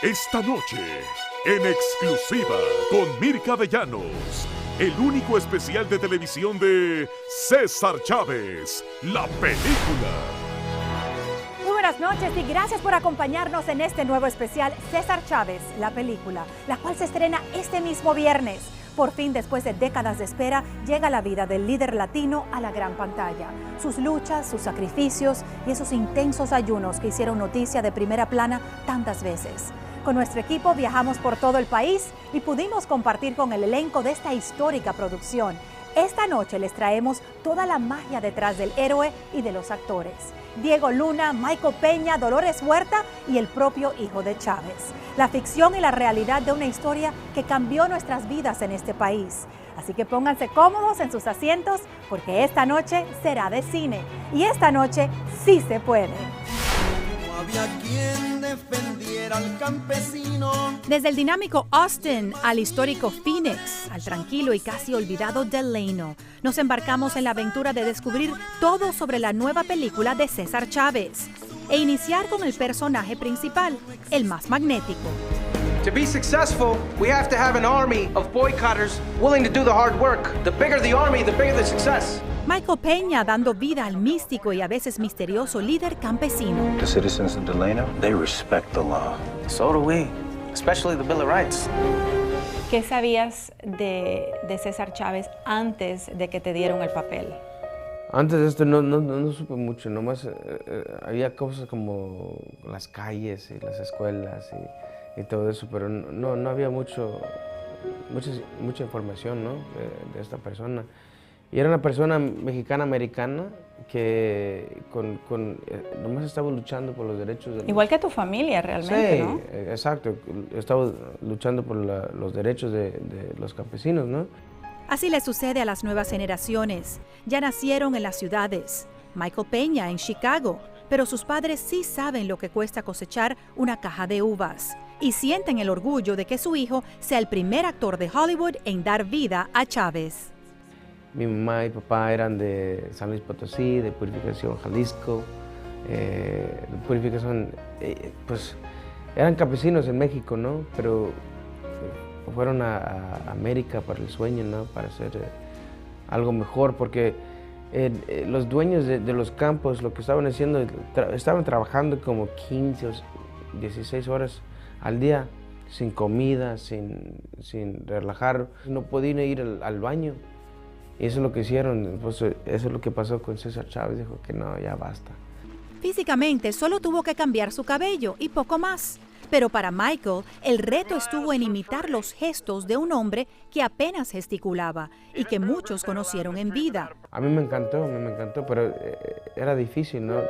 Esta noche, en exclusiva con Mirka Avellanos, el único especial de televisión de César Chávez, la película. Muy buenas noches y gracias por acompañarnos en este nuevo especial César Chávez, la película, la cual se estrena este mismo viernes. Por fin, después de décadas de espera, llega la vida del líder latino a la gran pantalla. Sus luchas, sus sacrificios y esos intensos ayunos que hicieron noticia de primera plana tantas veces. Con nuestro equipo viajamos por todo el país y pudimos compartir con el elenco de esta histórica producción. Esta noche les traemos toda la magia detrás del héroe y de los actores. Diego Luna, Michael Peña, Dolores Huerta y el propio hijo de Chávez. La ficción y la realidad de una historia que cambió nuestras vidas en este país. Así que pónganse cómodos en sus asientos porque esta noche será de cine. Y esta noche sí se puede. No había quien defendiera al campesino. Desde el dinámico Austin al histórico Phoenix, al tranquilo y casi olvidado Delano, nos embarcamos en la aventura de descubrir todo sobre la nueva película de César Chávez e iniciar con el personaje principal, el más magnético. To be successful, we have to have an army of boycotters willing to do the hard work. The bigger the army, the bigger the success. Michael Peña dando vida al místico y a veces misterioso líder campesino. The citizens of Delano, they respect the law. So do we, especially the Bill of Rights. ¿Qué sabías de César Chávez antes de que te dieron el papel? Antes de esto no supe mucho, nomás había cosas como las calles y las escuelas y todo eso, pero no había mucha información, ¿no? de esta persona. Y era una persona mexicana-americana que nomás estaba luchando por los derechos de los... Igual que tu familia realmente, sí, ¿no? Exacto, estaba luchando por los derechos de los campesinos, ¿no? Así le sucede a las nuevas generaciones. Ya nacieron en las ciudades. Michael Peña en Chicago, pero sus padres sí saben lo que cuesta cosechar una caja de uvas y sienten el orgullo de que su hijo sea el primer actor de Hollywood en dar vida a Chávez. Mi mamá y papá eran de San Luis Potosí, de Purificación, Jalisco. Pues eran campesinos en México, ¿no? Pero fueron a América para el sueño, ¿no? Para hacer algo mejor, porque los dueños de los campos lo que estaban haciendo, estaban trabajando como 15 o 16 horas al día, sin comida, sin relajar, no podían ir al baño. Y eso es lo que hicieron, pues eso es lo que pasó con César Chávez, dijo que no, ya basta. Físicamente solo tuvo que cambiar su cabello y poco más. Pero para Michael, el reto estuvo en imitar los gestos de un hombre que apenas gesticulaba y que muchos conocieron en vida. A mí me encantó, pero era difícil, ¿no?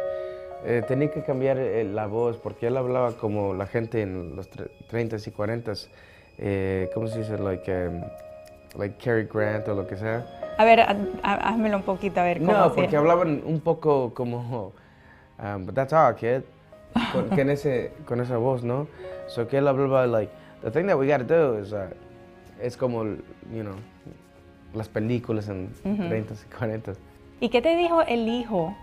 Tenía que cambiar la voz porque él hablaba como la gente en los 30s y 40s, ¿cómo se dice? Like Cary Grant o lo que sea. A ver, házmelo un poquito, a ver cómo. No, porque hablaban un poco como, but that's all, kid. Con esa voz, ¿no? So que él hablaba, like, the thing that we gotta do is, es como, you know, las películas en 30s y 40s. ¿Y qué te dijo el hijo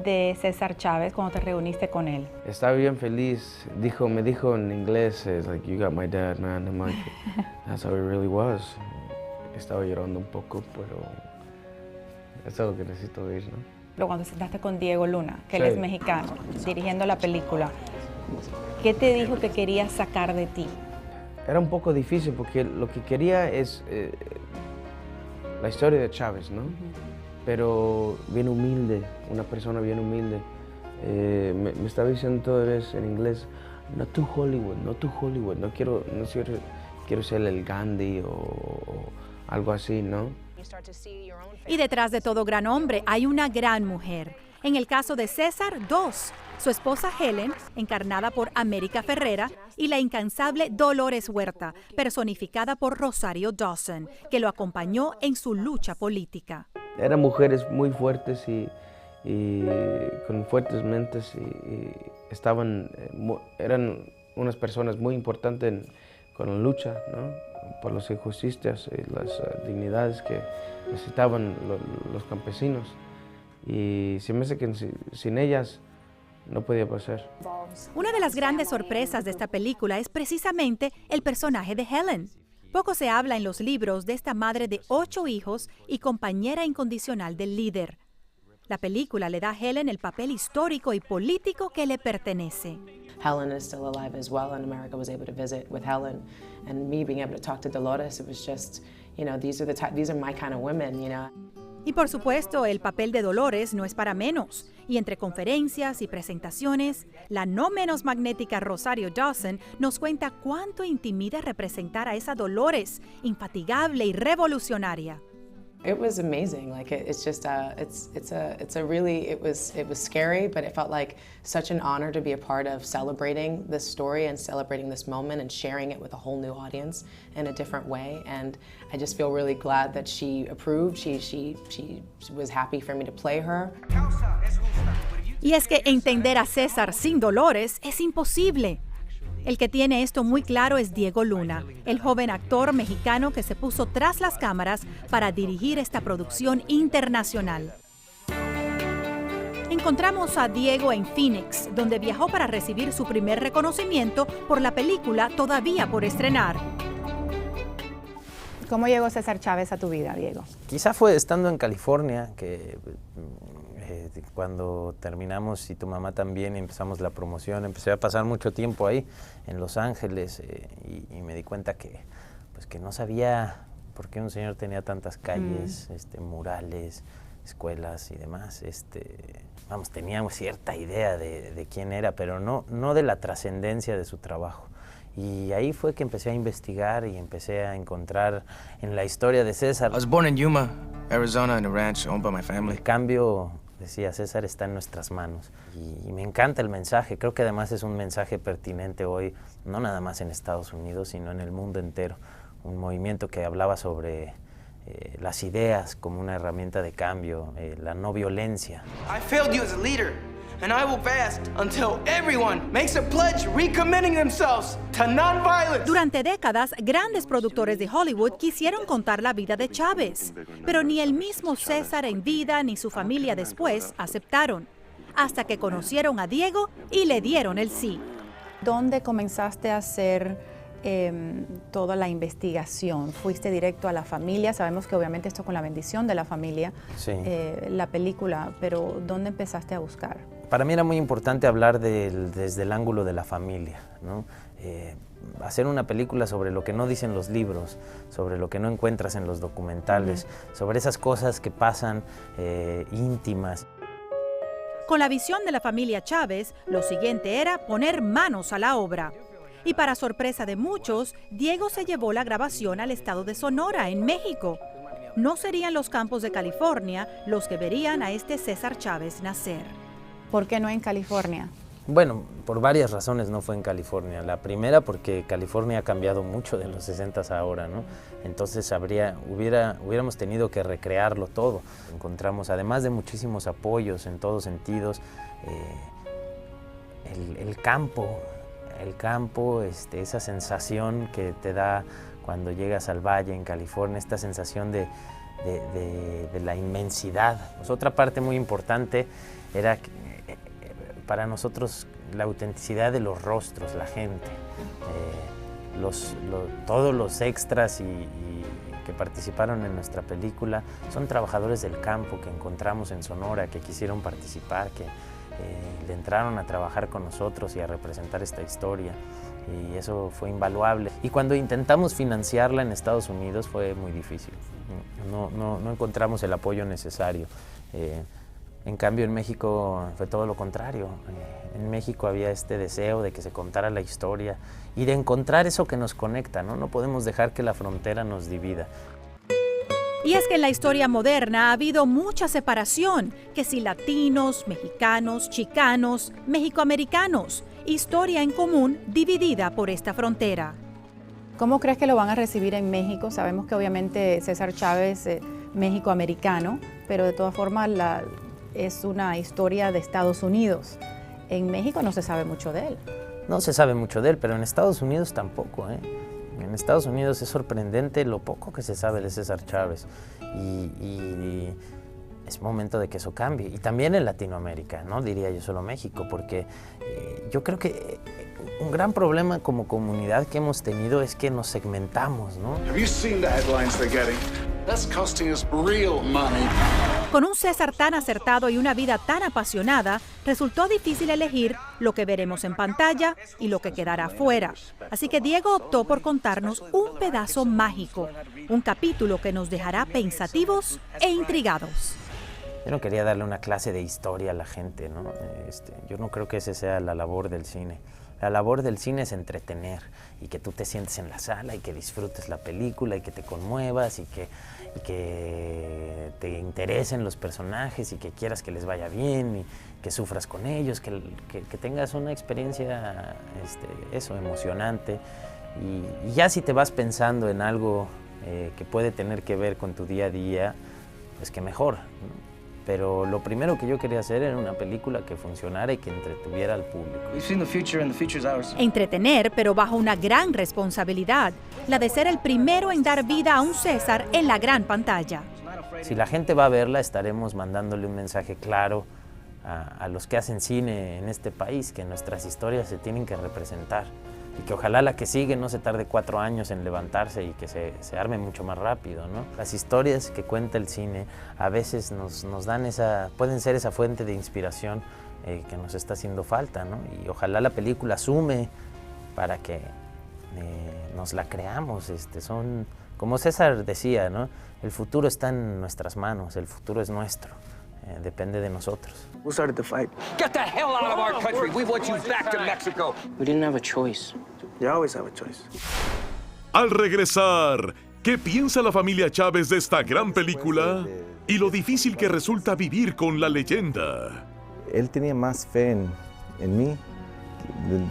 de César Chávez cuando te reuniste con él? Estaba bien feliz. Me dijo en inglés, like, you got my dad, man. I'm like, that's how he really was. Estaba llorando un poco, pero eso es lo que necesito oír, ¿no? Pero cuando te sentaste con Diego Luna, que sí, él es mexicano, dirigiendo la película, ¿qué te dijo que quería sacar de ti? Era un poco difícil porque lo que quería es la historia de Chávez, ¿no? Pero bien humilde, una persona bien humilde. Me estaba diciendo toda vez en inglés, no too Hollywood, no quiero ser el Gandhi o algo así, ¿no? Y detrás de todo gran hombre hay una gran mujer. En el caso de César, dos. Su esposa Helen, encarnada por América Ferrera, y la incansable Dolores Huerta, personificada por Rosario Dawson, que lo acompañó en su lucha política. Eran mujeres muy fuertes y con fuertes mentes y eran unas personas muy importantes con la lucha, ¿no? Por las injusticias y las dignidades que necesitaban los campesinos. Y se me hace que sin ellas no podía pasar. Una de las grandes sorpresas de esta película es precisamente el personaje de Helen. Poco se habla en los libros de esta madre de 8 hijos y compañera incondicional del líder. La película le da a Helen el papel histórico y político que le pertenece. Helen is still alive as well, and America was able to visit with Helen. And me being able to talk to Dolores, it was just, you know, these are my kind of women, you know. Y por supuesto, el papel de Dolores no es para menos. Y entre conferencias y presentaciones, la no menos magnética Rosario Dawson nos cuenta cuánto intimida representar a esa Dolores, infatigable y revolucionaria. It was amazing. Like it's just it was scary, but it felt like such an honor to be a part of celebrating this story and celebrating this moment and sharing it with a whole new audience in a different way. And I just feel really glad that she approved. She was happy for me to play her. Y es que entender a César sin Dolores es imposible. El que tiene esto muy claro es Diego Luna, el joven actor mexicano que se puso tras las cámaras para dirigir esta producción internacional. Encontramos a Diego en Phoenix, donde viajó para recibir su primer reconocimiento por la película todavía por estrenar. ¿Cómo llegó César Chávez a tu vida, Diego? Quizá fue estando en California, que cuando terminamos y tu mamá también empezamos la promoción, empecé a pasar mucho tiempo ahí en Los Ángeles y me di cuenta que no sabía por qué un señor tenía tantas calles, murales, escuelas y demás. Teníamos cierta idea de quién era, pero no de la trascendencia de su trabajo. Y ahí fue que empecé a investigar y empecé a encontrar en la historia de César. I was born in Yuma, Arizona, in a ranch owned by my family. El cambio, decía César, está en nuestras manos. Y me encanta el mensaje. Creo que además es un mensaje pertinente hoy, no nada más en Estados Unidos, sino en el mundo entero. Un movimiento que hablaba sobre las ideas como una herramienta de cambio, la no violencia. I failed you as a leader. And I will fast until everyone makes a pledge recommitting themselves to nonviolence. Durante décadas, grandes productores de Hollywood quisieron contar la vida de Chávez, pero ni el mismo César en vida ni su familia después aceptaron, hasta que conocieron a Diego y le dieron el sí. ¿Dónde comenzaste a hacer toda la investigación? ¿Fuiste directo a la familia? Sabemos que obviamente esto con la bendición de la familia, sí. La película, pero ¿dónde empezaste a buscar? Para mí era muy importante hablar desde el ángulo de la familia, ¿no? Hacer una película sobre lo que no dicen los libros, sobre lo que no encuentras en los documentales, sobre esas cosas que pasan íntimas. Con la visión de la familia Chávez, lo siguiente era poner manos a la obra. Y para sorpresa de muchos, Diego se llevó la grabación al estado de Sonora, en México. No serían los campos de California los que verían a este César Chávez nacer. ¿Por qué no en California? Bueno, por varias razones no fue en California. La primera porque California ha cambiado mucho de los 60s a ahora, ¿no? Entonces hubiéramos tenido que recrearlo todo. Encontramos, además de muchísimos apoyos en todos sentidos, el campo, esa sensación que te da cuando llegas al valle en California, esta sensación de la inmensidad. Pues otra parte muy importante era para nosotros la autenticidad de los rostros, la gente, todos los extras que participaron en nuestra película son trabajadores del campo que encontramos en Sonora, que quisieron participar, que le entraron a trabajar con nosotros y a representar esta historia, y eso fue invaluable. Y cuando intentamos financiarla en Estados Unidos fue muy difícil, no encontramos el apoyo necesario. En cambio en México fue todo lo contrario. En México había este deseo de que se contara la historia y de encontrar eso que nos conecta, ¿no? No podemos dejar que la frontera nos divida. Y es que en la historia moderna ha habido mucha separación, que si latinos, mexicanos, chicanos, mexicoamericanos, historia en común dividida por esta frontera. ¿Cómo crees que lo van a recibir en México? Sabemos que obviamente César Chávez es mexicoamericano, pero de todas formas es una historia de Estados Unidos. En México no se sabe mucho de él. No se sabe mucho de él, pero en Estados Unidos tampoco, ¿eh? En Estados Unidos es sorprendente lo poco que se sabe de César Chávez. Y es momento de que eso cambie. Y también en Latinoamérica, no diría yo solo México, porque yo creo que un gran problema como comunidad que hemos tenido es que nos segmentamos, ¿no? Have you seen the headlines they're getting? That's costing us real money. Con un César tan acertado y una vida tan apasionada, resultó difícil elegir lo que veremos en pantalla y lo que quedará fuera. Así que Diego optó por contarnos un pedazo mágico, un capítulo que nos dejará pensativos e intrigados. Yo no quería darle una clase de historia a la gente, ¿no? Yo no creo que esa sea la labor del cine. La labor del cine es entretener y que tú te sientes en la sala y que disfrutes la película y que te conmuevas y que te interesen los personajes y que quieras que les vaya bien y que sufras con ellos, que tengas una experiencia emocionante. Y ya si te vas pensando en algo que puede tener que ver con tu día a día, pues que mejor, ¿no? Pero lo primero que yo quería hacer era una película que funcionara y que entretuviera al público. Entretener, pero bajo una gran responsabilidad, la de ser el primero en dar vida a un César en la gran pantalla. Si la gente va a verla, estaremos mandándole un mensaje claro a los que hacen cine en este país, que nuestras historias se tienen que representar y que ojalá la que sigue no se tarde 4 años en levantarse y que se arme mucho más rápido, ¿no? Las historias que cuenta el cine a veces nos dan pueden ser esa fuente de inspiración que nos está haciendo falta, ¿no? Y ojalá la película sume para que nos la creamos. Como César decía, ¿no? El futuro está en nuestras manos, el futuro es nuestro. Depende de nosotros. Who started the fight? Get the hell out of our country. We want you back to Mexico. We didn't have a choice. You always have a choice. Al regresar, ¿qué piensa la familia Chávez de esta gran película? Y lo difícil que resulta vivir con la leyenda. Él tenía más fe en mí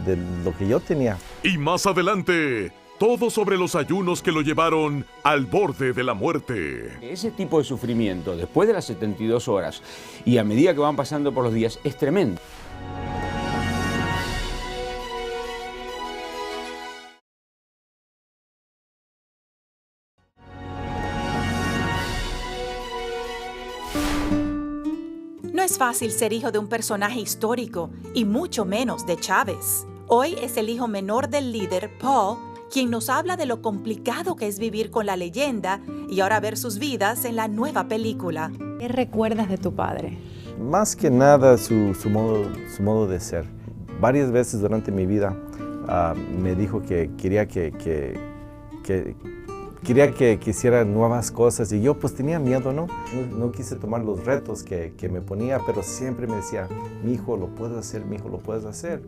de lo que yo tenía. Y más adelante, todo sobre los ayunos que lo llevaron al borde de la muerte. Ese tipo de sufrimiento, después de las 72 horas y a medida que van pasando por los días, es tremendo. No es fácil ser hijo de un personaje histórico y mucho menos de Chávez. Hoy es el hijo menor del líder, Paul, quien nos habla de lo complicado que es vivir con la leyenda y ahora ver sus vidas en la nueva película. ¿Qué recuerdas de tu padre? Más que nada su modo de ser. Varias veces durante mi vida me dijo que quería que hiciera nuevas cosas y yo pues tenía miedo, ¿no? No quise tomar los retos que me ponía, pero siempre me decía, mi hijo lo puedes hacer, mi hijo lo puedes hacer.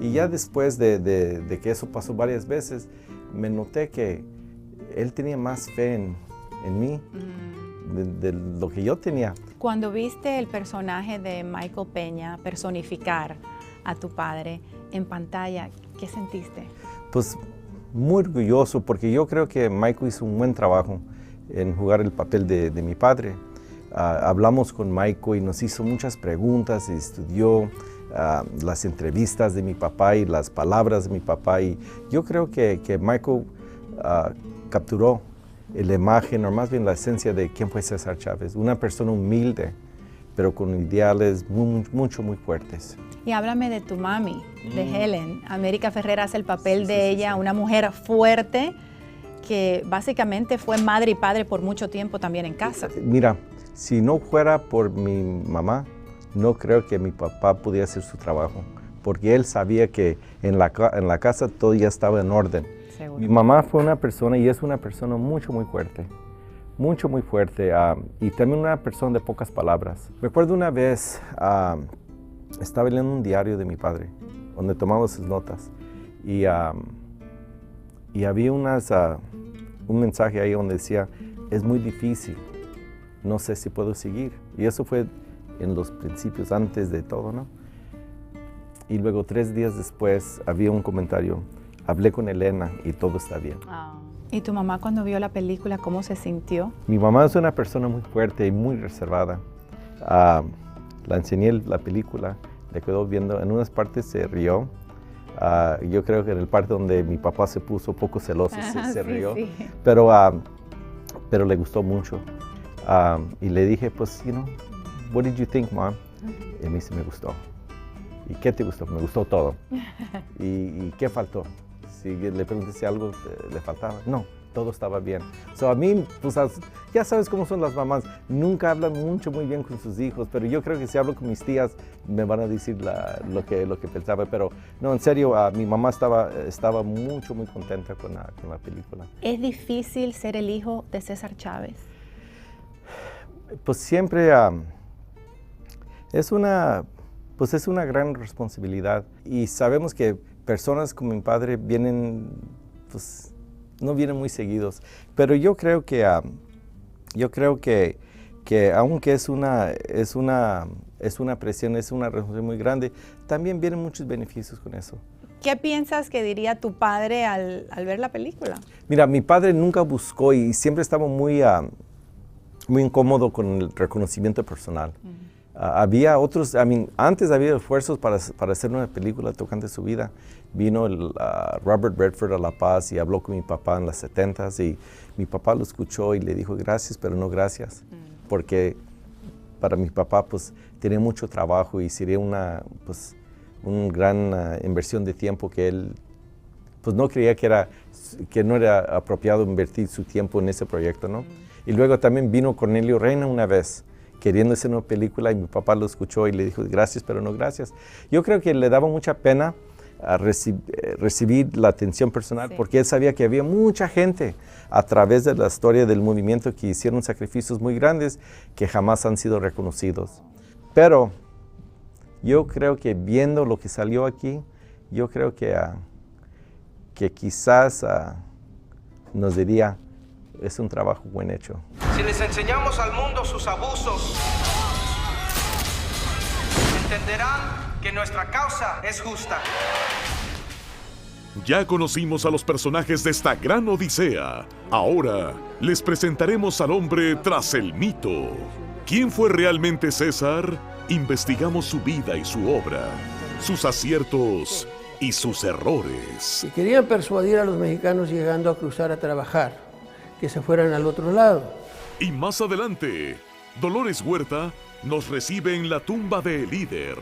Y ya después de que eso pasó varias veces, me noté que él tenía más fe en mí de lo que yo tenía. Cuando viste el personaje de Michael Peña personificar a tu padre en pantalla, ¿qué sentiste? Pues muy orgulloso, porque yo creo que Michael hizo un buen trabajo en jugar el papel de mi padre. Hablamos con Michael y nos hizo muchas preguntas, y estudió las entrevistas de mi papá y las palabras de mi papá, y yo creo que Michael capturó la imagen, o más bien la esencia de quién fue César Chávez, una persona humilde, pero con ideales muy fuertes. Y háblame de tu mami, de Helen. América Ferrer hace el papel de ella, una mujer fuerte que básicamente fue madre y padre por mucho tiempo también en casa. Mira, si no fuera por mi mamá, no creo que mi papá pudiera hacer su trabajo, porque él sabía que en la casa todo ya estaba en orden. Seguro. Mi mamá fue una persona y es una persona muy fuerte, muy fuerte, y también una persona de pocas palabras. Recuerdo una vez, estaba leyendo un diario de mi padre, donde tomaba sus notas, y había un mensaje ahí donde decía, es muy difícil, no sé si puedo seguir. Y eso fue en los principios, antes de todo, ¿no? Y luego 3 días después había un comentario, hablé con Elena y todo está bien. ¿Y tu mamá cuando vio la película, cómo se sintió? Mi mamá es una persona muy fuerte y muy reservada. La enseñé la película, le quedó viendo, en unas partes se rió. Yo creo que en el parte donde mi papá se puso poco celoso, se rió. Sí. Pero le gustó mucho. Y le dije, pues, what did you think, Mom? Y me dice, me gustó. ¿Y qué te gustó? Me gustó todo. ¿Y qué faltó? Si le pregunté si algo le faltaba. No, todo estaba bien. A mí, pues, ya sabes cómo son las mamás. Nunca hablan muy bien con sus hijos, pero yo creo que si hablo con mis tías me van a decir lo que pensaba. Pero no, en serio, mi mamá estaba muy contenta con la película. ¿Es difícil ser el hijo de César Chávez? Pues siempre es una gran responsabilidad, y sabemos que personas como mi padre no vienen muy seguidos, pero yo creo que aunque es una presión, es una responsabilidad muy grande, también vienen muchos beneficios con eso. ¿Qué piensas que diría tu padre al ver la película? Mira, mi padre nunca buscó y siempre estaba muy incómodo con el reconocimiento personal. Había otros, antes había esfuerzos para hacer una película tocante su vida. Vino Robert Redford a La Paz y habló con mi papá en los 70s, y mi papá lo escuchó y le dijo gracias, pero no gracias, porque para mi papá pues tiene mucho trabajo y sería una gran inversión de tiempo que él pues no creía que no era apropiado invertir su tiempo en ese proyecto, ¿no? Y luego también vino Cornelio Reina una vez, queriendo hacer una película, y mi papá lo escuchó y le dijo gracias, pero no gracias. Yo creo que le daba mucha pena recibir la atención personal, porque él sabía que había mucha gente a través de la historia del movimiento que hicieron sacrificios muy grandes que jamás han sido reconocidos. Pero yo creo que viendo lo que salió aquí, yo creo que quizás nos diría, es un trabajo buen hecho. Si les enseñamos al mundo sus abusos, entenderán que nuestra causa es justa. Ya conocimos a los personajes de esta gran odisea. Ahora les presentaremos al hombre tras el mito. ¿Quién fue realmente César? Investigamos su vida y su obra, sus aciertos y sus errores. Y querían persuadir a los mexicanos llegando a cruzar a trabajar, que se fueran al otro lado. Y más adelante, Dolores Huerta nos recibe en la tumba del líder.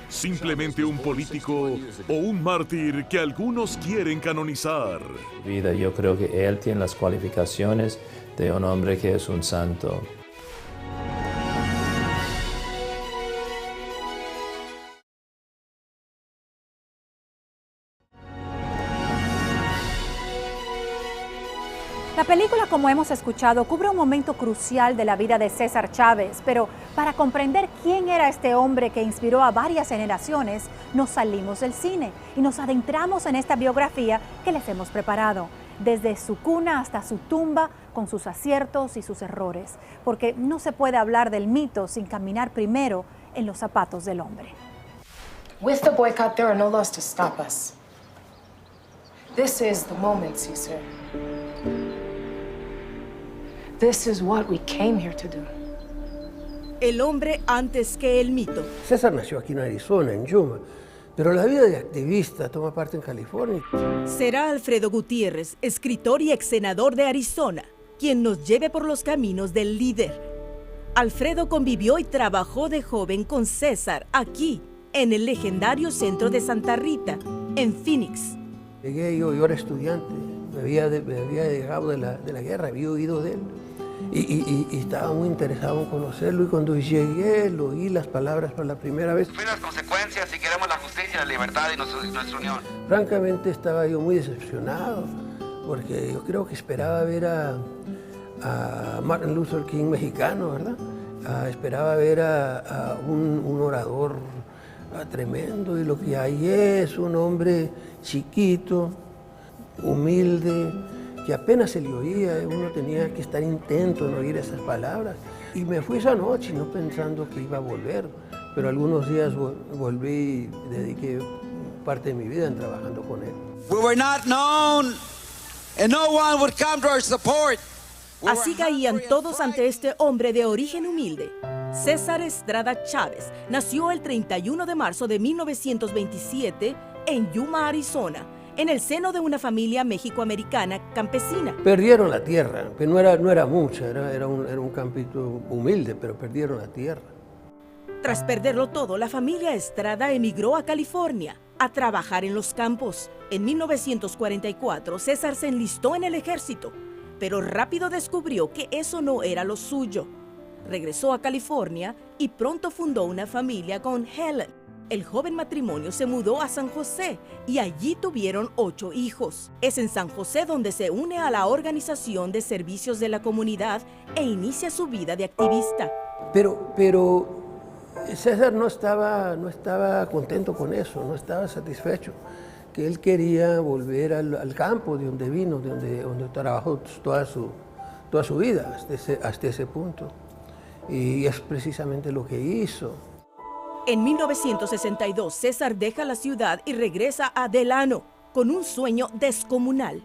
Simplemente un político o un mártir que algunos quieren canonizar. Yo creo que él tiene las cualificaciones de un hombre que es un santo. La película, como hemos escuchado, cubre un momento crucial de la vida de César Chávez, pero para comprender quién era este hombre que inspiró a varias generaciones, nos salimos del cine y nos adentramos en esta biografía que les hemos preparado, desde su cuna hasta su tumba, con sus aciertos y sus errores, porque no se puede hablar del mito sin caminar primero en los zapatos del hombre. With the boycott, there are no laws to stop us. This is the moment, Cesar. This is what we came here to do. El hombre antes que el mito. César nació aquí en Arizona, en Yuma, pero la vida de activista toma parte en California. Será Alfredo Gutiérrez, escritor y ex senador de Arizona, quien nos lleve por los caminos del líder. Alfredo convivió y trabajó de joven con César aquí, en el legendario centro de Santa Rita, en Phoenix. Llegué yo era estudiante, me había llegado de la guerra, había oído de él. Y estaba muy interesado en conocerlo, y cuando llegué, lo oí las palabras por la primera vez. Las consecuencias si queremos la justicia, la libertad y nuestra unión. Francamente estaba yo muy decepcionado, porque yo creo que esperaba ver a Martin Luther King mexicano, ¿verdad? Esperaba ver a un orador tremendo, y lo que hay es un hombre chiquito, humilde, que apenas se le oía, uno tenía que estar intento en oír esas palabras. Y me fui esa noche, no pensando que iba a volver, pero algunos días volví y dediqué parte de mi vida en trabajando con él. We were not known, and no one would come to our support. Así caían todos ante este hombre de origen humilde. César Estrada Chávez nació el 31 de marzo de 1927 en Yuma, Arizona, en el seno de una familia mexicoamericana campesina. Perdieron la tierra, que no era mucha, era un campito humilde, pero perdieron la tierra. Tras perderlo todo, la familia Estrada emigró a California a trabajar en los campos. En 1944, César se enlistó en el ejército, pero rápido descubrió que eso no era lo suyo. Regresó a California y pronto fundó una familia con Helen. El joven matrimonio se mudó a San José y allí tuvieron 8 hijos. Es en San José donde se une a la Organización de Servicios de la Comunidad e inicia su vida de activista. Pero César no estaba contento con eso, no estaba satisfecho, que él quería volver al campo de donde vino, de donde trabajó toda su vida hasta ese punto. Y es precisamente lo que hizo. En 1962, César deja la ciudad y regresa a Delano con un sueño descomunal,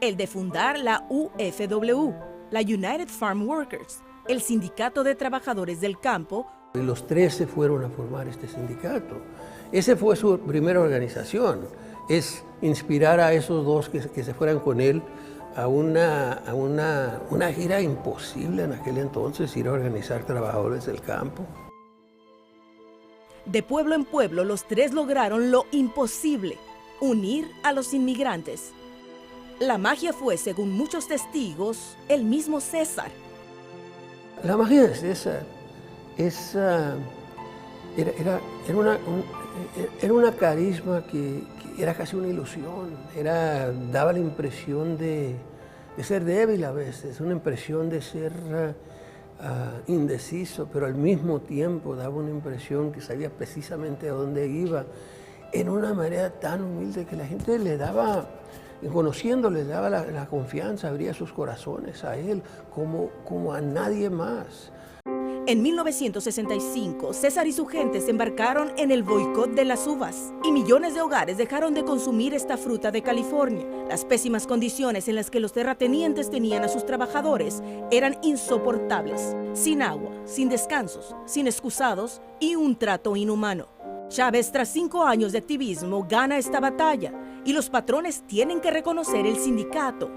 el de fundar la UFW, la United Farm Workers, el sindicato de trabajadores del campo. Y los 3 se fueron a formar este sindicato. Esa fue su primera organización, es inspirar a esos 2 que se fueran con él a una gira imposible en aquel entonces, ir a organizar trabajadores del campo. De pueblo en pueblo, los 3 lograron lo imposible, unir a los inmigrantes. La magia fue, según muchos testigos, el mismo César. La magia de César era una carisma que era casi una ilusión, daba la impresión de ser débil a veces, una impresión de ser indeciso, pero al mismo tiempo daba una impresión que sabía precisamente a dónde iba, en una manera tan humilde que la gente le daba, conociéndole, le daba la confianza, abría sus corazones a él como a nadie más. En 1965, César y su gente se embarcaron en el boicot de las uvas y millones de hogares dejaron de consumir esta fruta de California. Las pésimas condiciones en las que los terratenientes tenían a sus trabajadores eran insoportables, sin agua, sin descansos, sin excusados y un trato inhumano. Chávez, tras 5 años de activismo, gana esta batalla y los patrones tienen que reconocer el sindicato.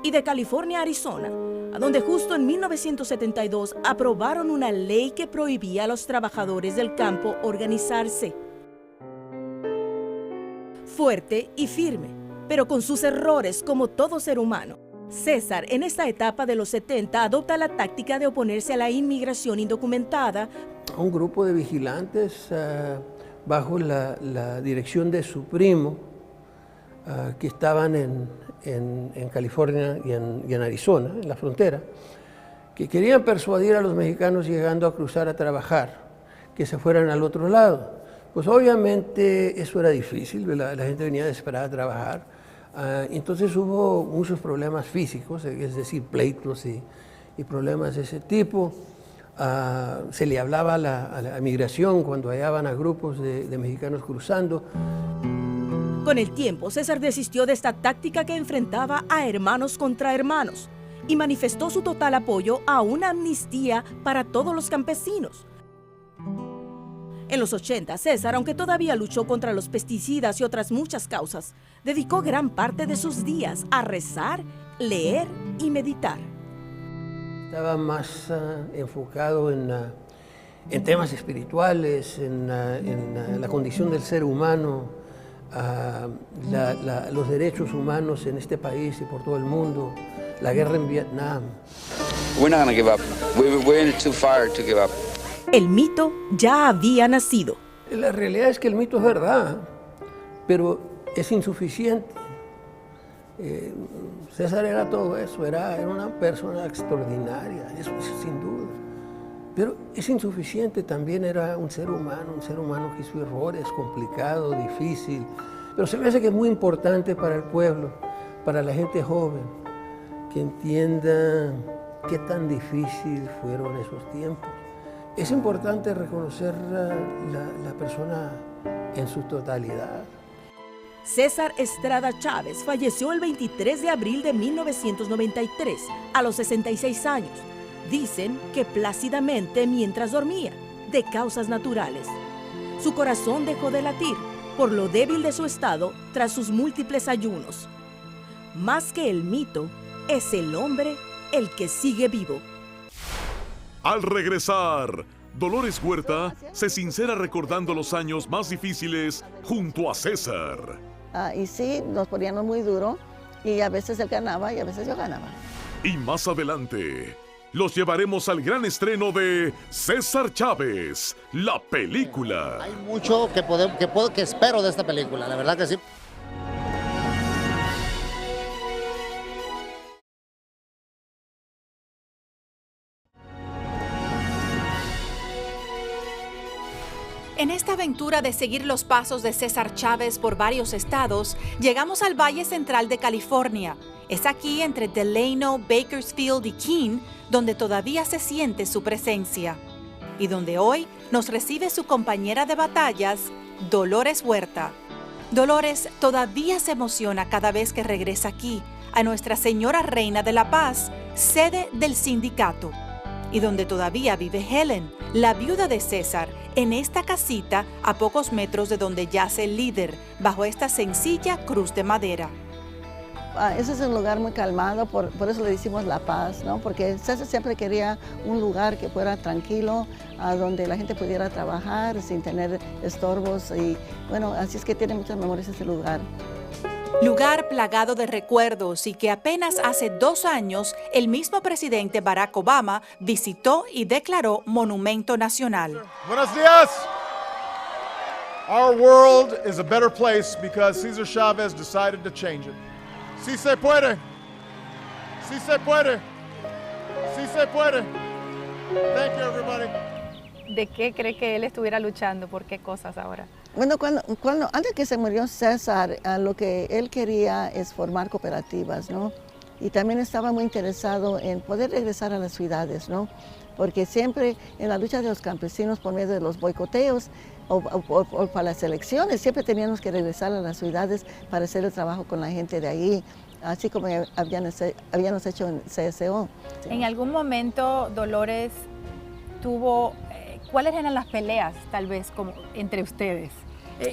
Y de California a Arizona, a donde justo en 1972 aprobaron una ley que prohibía a los trabajadores del campo organizarse. Fuerte y firme, pero con sus errores como todo ser humano, César en esta etapa de los 70 adopta la táctica de oponerse a la inmigración indocumentada. Un grupo de vigilantes bajo la dirección de su primo, que estaban en California y en Arizona, en la frontera, que querían persuadir a los mexicanos llegando a cruzar a trabajar, que se fueran al otro lado. Pues obviamente eso era difícil, la gente venía desesperada a trabajar, entonces hubo muchos problemas físicos, es decir, pleitos y problemas de ese tipo. Se le hablaba a la migración cuando hallaban a grupos de mexicanos cruzando. Con el tiempo, César desistió de esta táctica que enfrentaba a hermanos contra hermanos y manifestó su total apoyo a una amnistía para todos los campesinos. En los 80, César, aunque todavía luchó contra los pesticidas y otras muchas causas, dedicó gran parte de sus días a rezar, leer y meditar. Estaba más enfocado en temas espirituales, en la condición del ser humano, los derechos humanos en este país y por todo el mundo, la guerra en Vietnam. We're not gonna give up. We're in it too far to give up. El mito ya había nacido. La realidad es que el mito es verdad, pero es insuficiente. César era todo eso, era una persona extraordinaria, eso sin duda. Pero es insuficiente, también era un ser humano que hizo errores, complicado, difícil. Pero se me hace que es muy importante para el pueblo, para la gente joven, que entienda qué tan difícil fueron esos tiempos. Es importante reconocer la persona en su totalidad. César Estrada Chávez falleció el 23 de abril de 1993, a los 66 años. Dicen que plácidamente mientras dormía, de causas naturales. Su corazón dejó de latir por lo débil de su estado tras sus múltiples ayunos. Más que el mito, es el hombre el que sigue vivo. Al regresar, Dolores Huerta se sincera recordando los años más difíciles junto a César. Y sí, nos poníamos muy duro y a veces él ganaba y a veces yo ganaba. Y más adelante, los llevaremos al gran estreno de César Chávez, la película. Hay mucho que espero de esta película, la verdad que sí. En esta aventura de seguir los pasos de César Chávez por varios estados, llegamos al Valle Central de California. Es aquí, entre Delano, Bakersfield y Keene, donde todavía se siente su presencia. Y donde hoy nos recibe su compañera de batallas, Dolores Huerta. Dolores todavía se emociona cada vez que regresa aquí, a Nuestra Señora Reina de la Paz, sede del sindicato. Y donde todavía vive Helen, la viuda de César, en esta casita a pocos metros de donde yace el líder, bajo esta sencilla cruz de madera. Ese es un lugar muy calmado, por eso le decimos La Paz, ¿no? Porque César siempre quería un lugar que fuera tranquilo, donde la gente pudiera trabajar sin tener estorbos. Y bueno, así es que tiene muchas memorias ese lugar. Lugar plagado de recuerdos y que apenas hace 2 años el mismo presidente Barack Obama visitó y declaró monumento nacional. Buenos días. Our world is a better place because Cesar Chavez decided to change it. Sí se puede. Sí se puede. Sí se puede. Thank you, everybody. ¿De qué cree que él estuviera luchando? ¿Por qué cosas ahora? Bueno, antes que se murió César, lo que él quería es formar cooperativas, ¿no? Y también estaba muy interesado en poder regresar a las ciudades, ¿no? Porque siempre en la lucha de los campesinos por medio de los boicoteos o para las elecciones, siempre teníamos que regresar a las ciudades para hacer el trabajo con la gente de ahí, así como habíamos hecho en CSO. En algún momento, Dolores tuvo... ¿Cuáles eran las peleas, tal vez, como entre ustedes?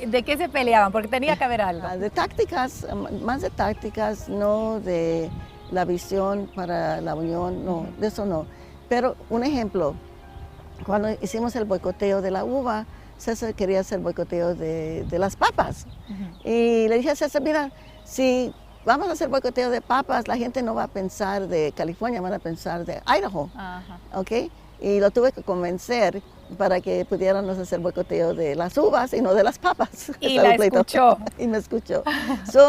¿De qué se peleaban? Porque tenía que haber algo. De tácticas, más de tácticas, no de la visión para la unión, no, de eso no. Pero un ejemplo, cuando hicimos el boicoteo de la uva, César quería hacer boicoteo de las papas. Y le dije a César, mira, si vamos a hacer boicoteo de papas, la gente no va a pensar de California, van a pensar de Idaho, ¿ok? Y lo tuve que convencer para que pudiéramos hacer boicoteo de las uvas y no de las papas. Y la escuchó. Y me escuchó.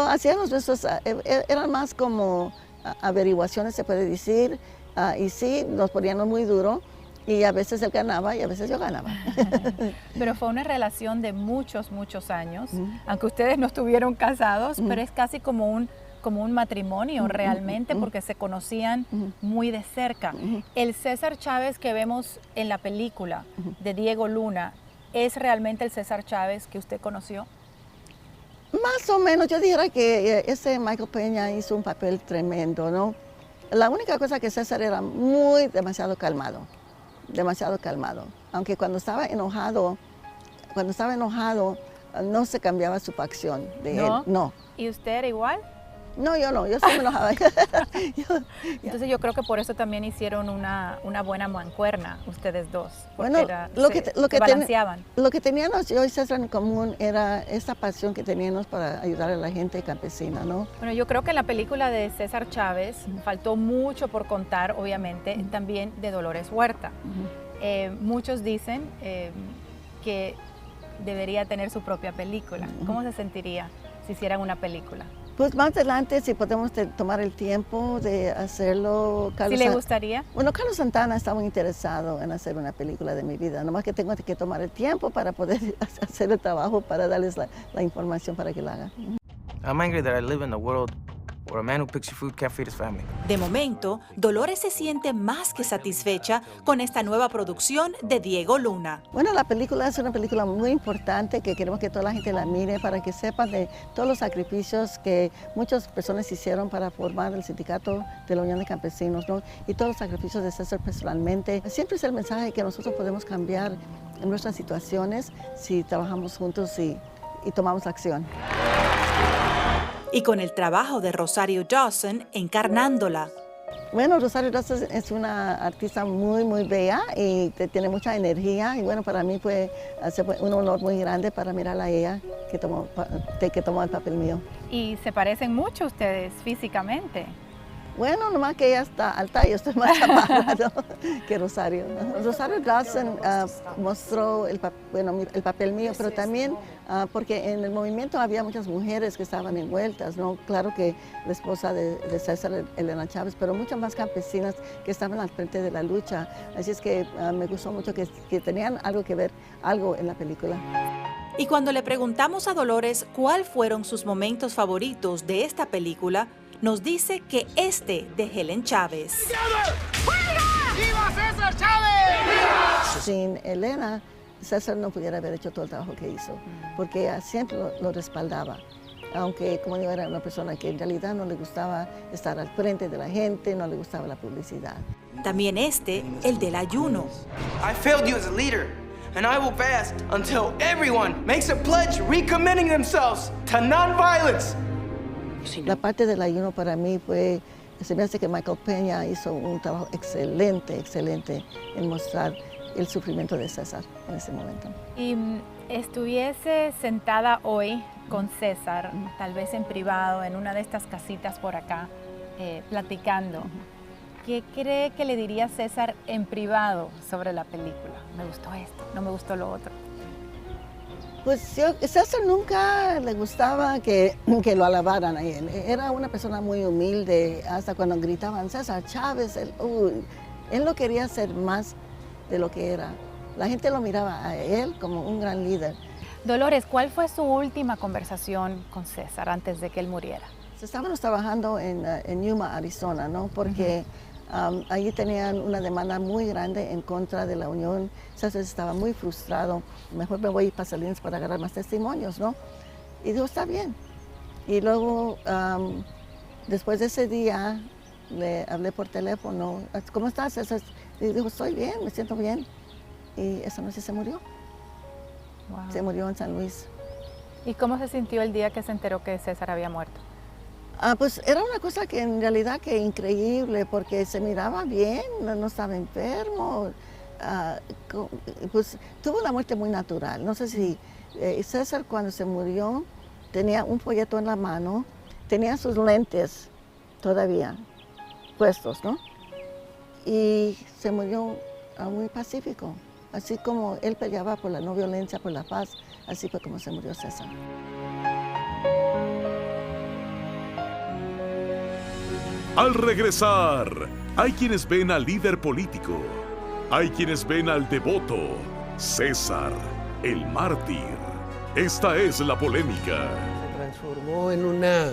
Hacíamos nuestros, eran más como averiguaciones, se puede decir, y sí, nos poníamos muy duro, y a veces él ganaba y a veces yo ganaba. Pero fue una relación de muchos, muchos años, aunque ustedes no estuvieron casados, pero es casi como un matrimonio realmente, porque se conocían muy de cerca. El César Chávez que vemos en la película de Diego Luna, ¿es realmente el César Chávez que usted conoció? Más o menos, yo diría que ese Michael Peña hizo un papel tremendo, ¿no? La única cosa que César era demasiado calmado, aunque cuando estaba enojado no se cambiaba su facción de él, no. ¿Y usted era igual? No, yo no, yo sí me enojaba. Entonces yo creo que por eso también hicieron una buena mancuerna, ustedes dos. Bueno, se balanceaban. Lo que teníamos yo y César en común era esta pasión que teníamos para ayudar a la gente campesina, ¿no? Bueno, yo creo que en la película de César Chávez faltó mucho por contar, obviamente, también de Dolores Huerta. Muchos dicen que debería tener su propia película. ¿Cómo se sentiría si hicieran una película? Pues más adelante, si podemos tomar el tiempo de hacerlo. ¿Sí le gustaría? Bueno, Carlos Santana está muy interesado en hacer una película de mi vida, nomás que tengo que tomar el tiempo para poder hacer el trabajo, para darles la información para que la hagan. I'm angry that I live in a world where a man who picks your food can't feed his family. De momento, Dolores se siente más que satisfecha con esta nueva producción de Diego Luna. Bueno, la película es una película muy importante que queremos que toda la gente la mire para que sepan de todos los sacrificios que muchas personas hicieron para formar el sindicato de la Unión de Campesinos, ¿no? Y todos los sacrificios de César personalmente. Siempre es el mensaje que nosotros podemos cambiar en nuestras situaciones si trabajamos juntos y y tomamos acción. Y con el trabajo de Rosario Dawson encarnándola. Bueno, Rosario Dawson es una artista muy, muy bella y tiene mucha energía. Y bueno, para mí fue un honor muy grande para mirarla a ella que tomó el papel mío. Y se parecen mucho ustedes físicamente. Bueno, nomás que ella está alta y yo estoy más chaparra, ¿no? que Rosario. Rosario Dawson mostró el papel mío, pero también porque en el movimiento había muchas mujeres que estaban envueltas, ¿no? Claro que la esposa de César, Elena Chávez, pero muchas más campesinas que estaban al frente de la lucha. Así es que me gustó mucho que tenían algo que ver, algo en la película. Y cuando le preguntamos a Dolores cuáles fueron sus momentos favoritos de esta película, nos dice que este de Helen Chávez. ¡Viva César Chávez! Sin Elena, César no pudiera haber hecho todo el trabajo que hizo, porque ella siempre lo respaldaba. Aunque, como digo, era una persona que en realidad no le gustaba estar al frente de la gente, no le gustaba la publicidad. También el del ayuno. I failed you as a leader, and I will fast until everyone makes a pledge recommitting themselves to nonviolence. La parte del ayuno para mí se me hace que Michael Peña hizo un trabajo excelente en mostrar el sufrimiento de César en ese momento. Y estuviese sentada hoy con César, tal vez en privado, en una de estas casitas por acá, platicando. ¿Qué cree que le diría César en privado sobre la película? Me gustó esto, no me gustó lo otro. Pues César nunca le gustaba que lo alabaran a él. Era una persona muy humilde, hasta cuando gritaban César Chávez, él no quería ser más de lo que era. La gente lo miraba a él como un gran líder. Dolores, ¿cuál fue su última conversación con César antes de que él muriera? Estábamos trabajando en Yuma, Arizona, ¿no? Porque allí tenían una demanda muy grande en contra de la Unión. César estaba muy frustrado. Mejor me voy para Salinas para agarrar más testimonios, ¿no? Y dijo, está bien. Y luego, después de ese día, le hablé por teléfono. ¿Cómo estás, César? Y dijo, estoy bien, me siento bien. Y esa noche se murió. Wow. Se murió en San Luis. ¿Y cómo se sintió el día que se enteró que César había muerto? Pues era una cosa que en realidad que increíble, porque se miraba bien, no estaba enfermo. Pues tuvo una muerte muy natural. No sé si César cuando se murió tenía un folleto en la mano, tenía sus lentes todavía puestos, ¿no? Y se murió muy pacífico. Así como él peleaba por la no violencia, por la paz, así fue como se murió César. Al regresar, hay quienes ven al líder político, hay quienes ven al devoto, César, el mártir. Esta es la polémica. Se transformó en una...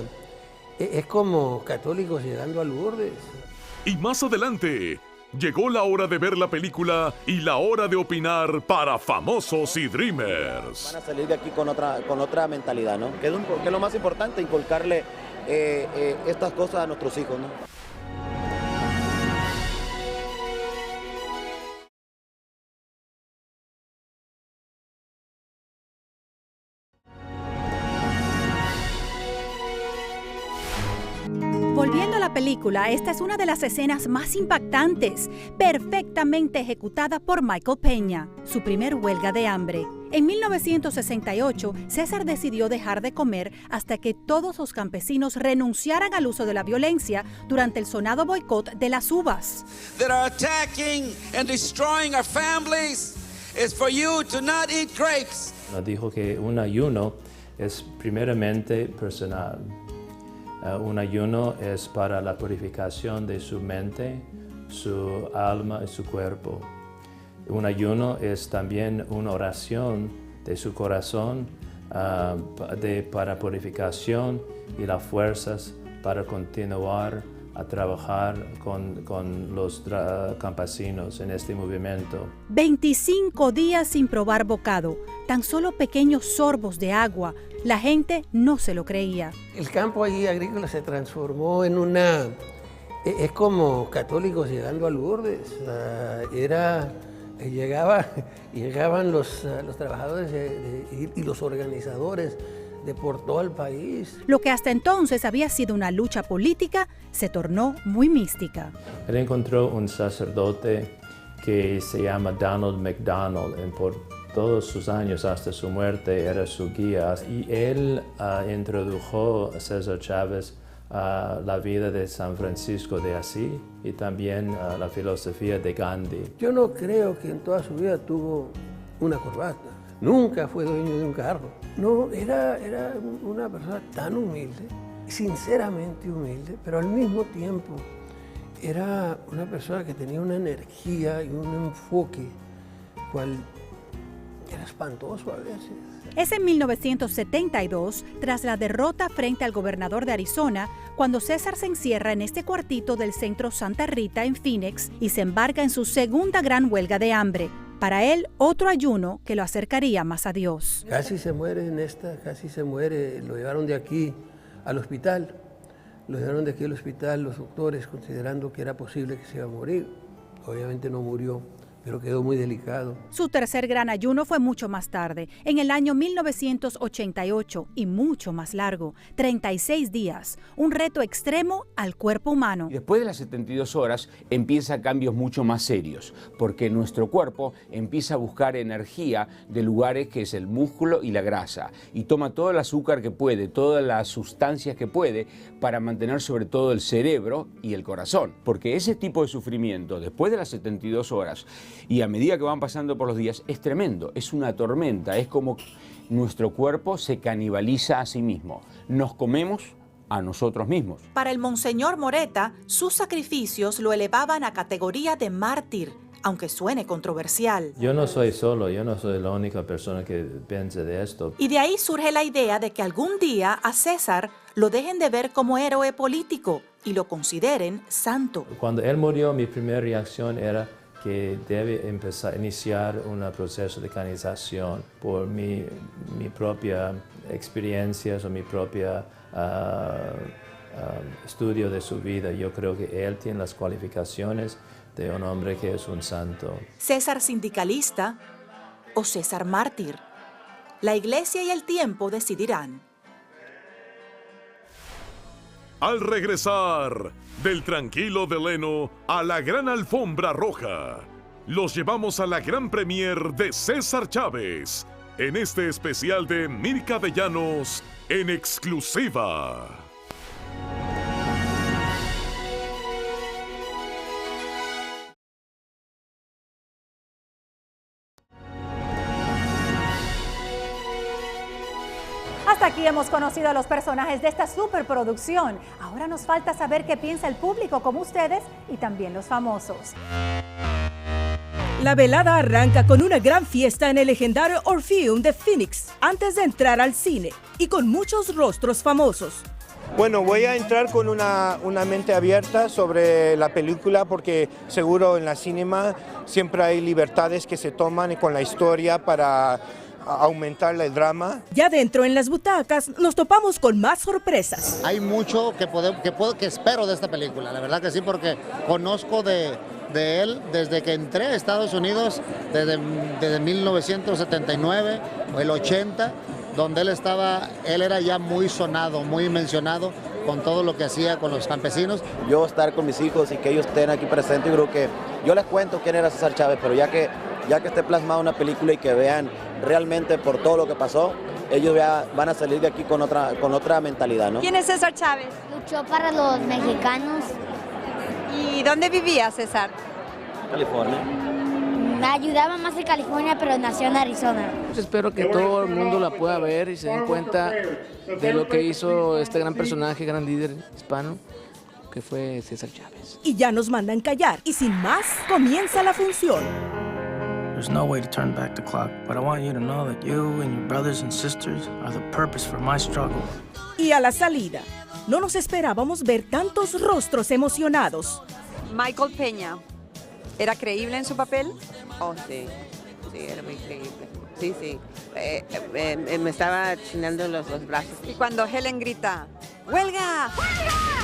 Es como católicos llegando a Lourdes. Y más adelante, llegó la hora de ver la película y la hora de opinar para famosos y dreamers. Van a salir de aquí con otra mentalidad, ¿no? Que es lo más importante, inculcarle estas cosas a nuestros hijos, ¿no? Volviendo a la película, esta es una de las escenas más impactantes, perfectamente ejecutada por Michael Peña, su primer huelga de hambre. En 1968, César decidió dejar de comer hasta que todos los campesinos renunciaran al uso de la violencia durante el sonado boicot de las uvas. That are attacking and destroying our families is for you to not eat grapes. Nos dijo que un ayuno es primeramente personal. Un ayuno es para la purificación de su mente, su alma y su cuerpo. Un ayuno es también una oración de su corazón para purificación y las fuerzas para continuar a trabajar con los campesinos en este movimiento. 25 días sin probar bocado, tan solo pequeños sorbos de agua. La gente no se lo creía. El campo allí agrícola se transformó en una... Es como católicos llegando a Lourdes. Era Llegaban los trabajadores y los organizadores de por todo el país. Lo que hasta entonces había sido una lucha política se tornó muy mística. Él encontró un sacerdote que se llama Donald McDonald, y por todos sus años hasta su muerte era su guía. Y él introdujo a César Chávez a la vida de San Francisco de Asís y también a la filosofía de Gandhi. Yo no creo que en toda su vida tuvo una corbata. Nunca fue dueño de un carro. No, era una persona tan humilde, sinceramente humilde, pero al mismo tiempo era una persona que tenía una energía y un enfoque cual era espantoso a veces. Es en 1972, tras la derrota frente al gobernador de Arizona, cuando César se encierra en este cuartito del centro Santa Rita en Phoenix y se embarca en su segunda gran huelga de hambre. Para él, otro ayuno que lo acercaría más a Dios. Casi se muere casi se muere. Lo llevaron de aquí al hospital. Lo llevaron de aquí al hospital los doctores, considerando que era posible que se iba a morir. Obviamente no murió, pero quedó muy delicado. Su tercer gran ayuno fue mucho más tarde, en el año 1988, y mucho más largo, 36 días, un reto extremo al cuerpo humano. Y después de las 72 horas empiezan cambios mucho más serios, porque nuestro cuerpo empieza a buscar energía de lugares que es el músculo y la grasa, y toma todo el azúcar que puede, todas las sustancias que puede, para mantener sobre todo el cerebro y el corazón. Porque ese tipo de sufrimiento, después de las 72 horas, y a medida que van pasando por los días, es tremendo, es una tormenta, es como nuestro cuerpo se canibaliza a sí mismo. Nos comemos a nosotros mismos. Para el Monseñor Moreta, sus sacrificios lo elevaban a categoría de mártir, aunque suene controversial. Yo no soy solo, yo no soy la única persona que piensa de esto. Y de ahí surge la idea de que algún día a César lo dejen de ver como héroe político y lo consideren santo. Cuando él murió, mi primera reacción era que debe iniciar un proceso de canonización por mi propia experiencia o mi propia estudio de su vida. Yo creo que él tiene las cualificaciones de un hombre que es un santo. César sindicalista o César mártir. La Iglesia y el tiempo decidirán. Al regresar del tranquilo de Leno a la gran alfombra roja, los llevamos a la gran premier de César Chávez en este especial de Mirka de Llanos en exclusiva. Hasta aquí hemos conocido a los personajes de esta superproducción. Ahora nos falta saber qué piensa el público como ustedes y también los famosos. La velada arranca con una gran fiesta en el legendario Orpheum de Phoenix, antes de entrar al cine, y con muchos rostros famosos. Bueno, voy a entrar con una mente abierta sobre la película porque seguro en la cinema siempre hay libertades que se toman con la historia para aumentar el drama. Ya dentro en las butacas nos topamos con más sorpresas. Hay mucho que espero de esta película, la verdad que sí, porque conozco de él desde que entré a Estados Unidos, desde 1979 o el 80, donde él era ya muy sonado, muy mencionado con todo lo que hacía con los campesinos. Yo estar con mis hijos y que ellos estén aquí presentes, yo creo que yo les cuento quién era César Chávez, pero ya que esté plasmada una película y que vean realmente por todo lo que pasó, ellos ya van a salir de aquí con otra mentalidad, ¿no? ¿Quién es César Chávez? Luchó para los mexicanos. ¿Y dónde vivía César? California. Ayudaba más en California, pero nació en Arizona. Espero que todo el mundo la pueda ver y se den cuenta de lo que hizo este gran personaje, gran líder hispano, que fue César Chávez. Y ya nos mandan callar, y sin más, comienza la función. There's no way to turn back the clock, but I want you to know that you and your brothers and sisters are the purpose for my struggle. Y a la salida, no nos esperábamos ver tantos rostros emocionados. Michael Peña, ¿era creíble en su papel? Oh, sí, era muy creíble. Sí. Me estaba chinando los brazos. Y cuando Helen grita, ¡huelga!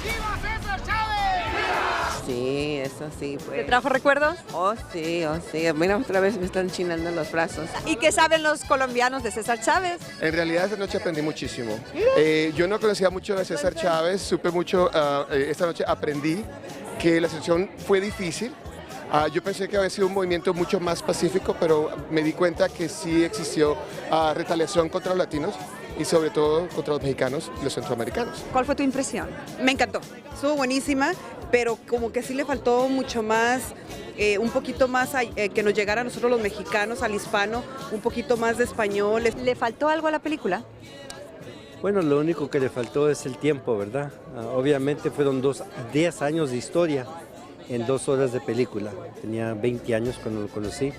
¡Viva César Chávez! sí, eso sí. Pues. ¿Te trajo recuerdos? Oh, sí. Mira, otra vez me están chinando los brazos. ¿Y qué saben los colombianos de César Chávez? En realidad esta noche aprendí muchísimo. Yo no conocía mucho de César Chávez, supe mucho, esta noche aprendí que la selección fue difícil. Yo pensé que había sido un movimiento mucho más pacífico, pero me di cuenta que sí existió retaliación contra los latinos y sobre todo contra los mexicanos y los centroamericanos. ¿Cuál fue tu impresión? Me encantó, estuvo buenísima, pero como que sí le faltó mucho más, un poquito más que nos llegara a nosotros los mexicanos, al hispano, un poquito más de español. ¿Le faltó algo a la película? Bueno, lo único que le faltó es el tiempo, ¿verdad? Obviamente fueron 10 años de historia en 2 horas de película. Tenía 20 años cuando lo conocí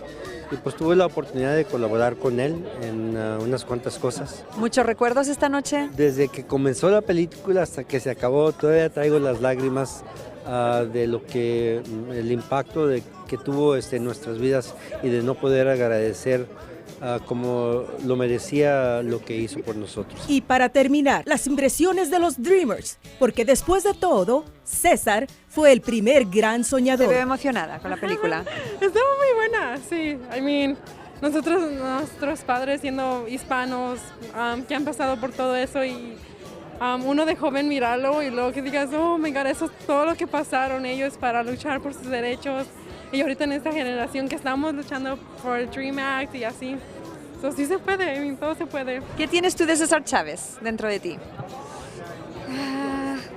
y pues tuve la oportunidad de colaborar con él en unas cuantas cosas. ¿Muchos recuerdos esta noche? Desde que comenzó la película hasta que se acabó, todavía traigo las lágrimas de lo que el impacto que tuvo en nuestras vidas y de no poder agradecer como lo merecía lo que hizo por nosotros. Y para terminar, las impresiones de los Dreamers, porque después de todo, César fue el primer gran soñador. ¿Te veo emocionada con la película? Estuvo muy buena, sí. Nuestros padres siendo hispanos, que han pasado por todo eso y uno de joven mirarlo y luego que digas, oh my God, eso es todo lo que pasaron ellos para luchar por sus derechos. Y ahorita en esta generación que estamos luchando por el Dream Act y así. So, sí se puede, todo se puede. ¿Qué tienes tú de César Chávez dentro de ti?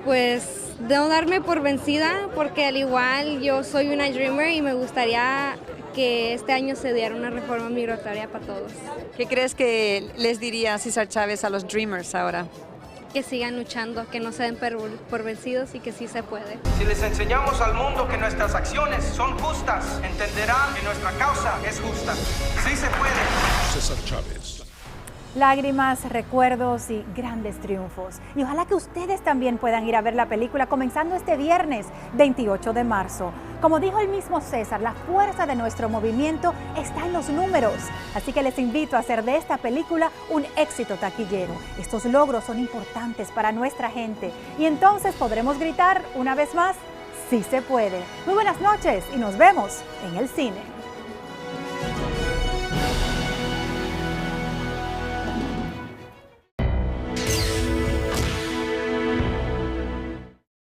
Pues de no darme por vencida, porque al igual yo soy una Dreamer y me gustaría que este año se diera una reforma migratoria para todos. ¿Qué crees que les diría César Chávez a los Dreamers ahora? Que sigan luchando, que no se den por vencidos y que sí se puede. Si les enseñamos al mundo que nuestras acciones son justas, entenderán que nuestra causa es justa. Sí se puede. César Chávez. Lágrimas, recuerdos y grandes triunfos. Y ojalá que ustedes también puedan ir a ver la película comenzando este viernes 28 de marzo. Como dijo el mismo César, la fuerza de nuestro movimiento está en los números. Así que les invito a hacer de esta película un éxito taquillero. Estos logros son importantes para nuestra gente. Y entonces podremos gritar una vez más, sí se puede. Muy buenas noches y nos vemos en el cine.